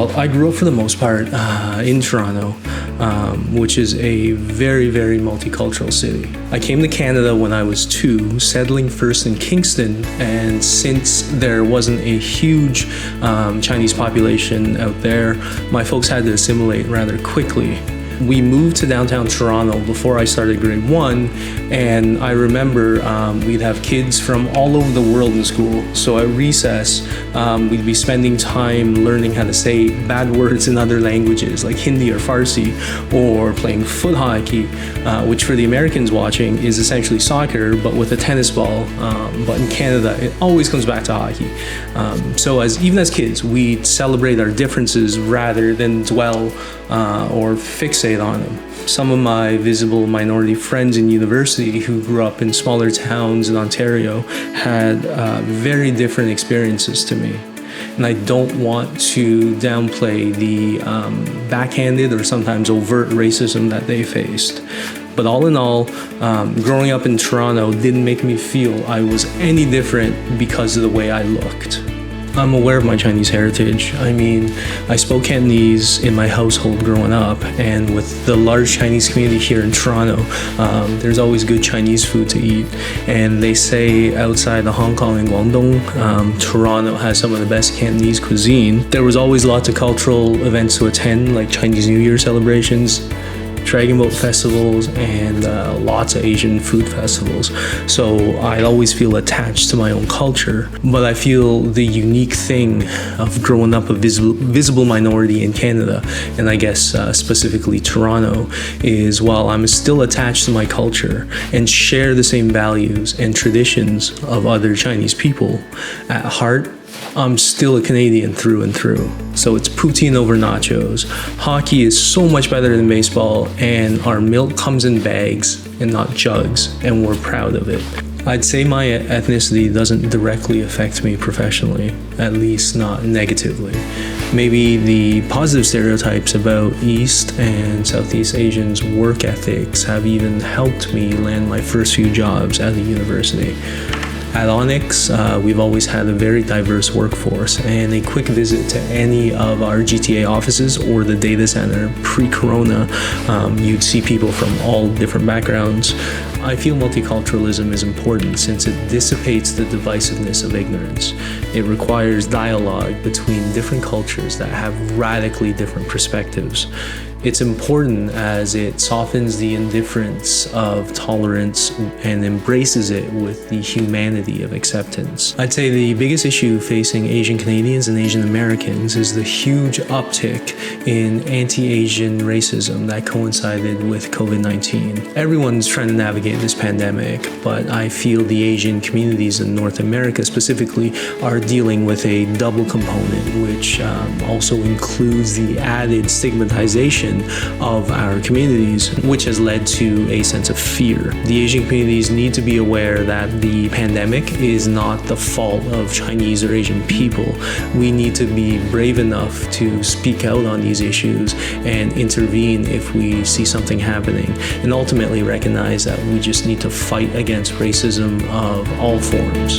Well, I grew up for the most part in Toronto, which is a very, very multicultural city. I came to Canada when I was 2, settling first in Kingston, and since there wasn't a huge Chinese population out there, my folks had to assimilate rather quickly. We moved to downtown Toronto before I started grade 1, and I remember we'd have kids from all over the world in school. So at recess, we'd be spending time learning how to say bad words in other languages like Hindi or Farsi, or playing foot hockey, which for the Americans watching is essentially soccer but with a tennis ball. But in Canada, it always comes back to hockey. So even as kids, we celebrate our differences rather than dwell or fixate on them. Some of my visible minority friends in university who grew up in smaller towns in Ontario had very different experiences to me. And I don't want to downplay the backhanded or sometimes overt racism that they faced. But all in all, growing up in Toronto didn't make me feel I was any different because of the way I looked. I'm aware of my Chinese heritage. I mean, I spoke Cantonese in my household growing up, and with the large Chinese community here in Toronto, there's always good Chinese food to eat. And they say outside of Hong Kong and Guangdong, Toronto has some of the best Cantonese cuisine. There was always lots of cultural events to attend, like Chinese New Year celebrations, Dragon Boat festivals, and lots of Asian food festivals. So I'd always feel attached to my own culture. But I feel the unique thing of growing up a visible minority in Canada, and I guess specifically Toronto, is while I'm still attached to my culture and share the same values and traditions of other Chinese people, at heart, I'm still a Canadian through and through. So it's poutine over nachos. Hockey is so much better than baseball, and our milk comes in bags and not jugs, and we're proud of it. I'd say my ethnicity doesn't directly affect me professionally, at least not negatively. Maybe the positive stereotypes about East and Southeast Asians' work ethics have even helped me land my first few jobs at the university. At OnX, we've always had a very diverse workforce, and a quick visit to any of our GTA offices or the data center pre-corona, you'd see people from all different backgrounds. I feel multiculturalism is important since it dissipates the divisiveness of ignorance. It requires dialogue between different cultures that have radically different perspectives. It's important as it softens the indifference of tolerance and embraces it with the humanity of acceptance. I'd say the biggest issue facing Asian Canadians and Asian Americans is the huge uptick in anti-Asian racism that coincided with COVID-19. Everyone's trying to navigate this pandemic, but I feel the Asian communities in North America specifically are dealing with a double component, which also includes the added stigmatization of our communities, which has led to a sense of fear. The Asian communities need to be aware that the pandemic is not the fault of Chinese or Asian people. We need to be brave enough to speak out on these issues and intervene if we see something happening, and ultimately recognize that we just need to fight against racism of all forms.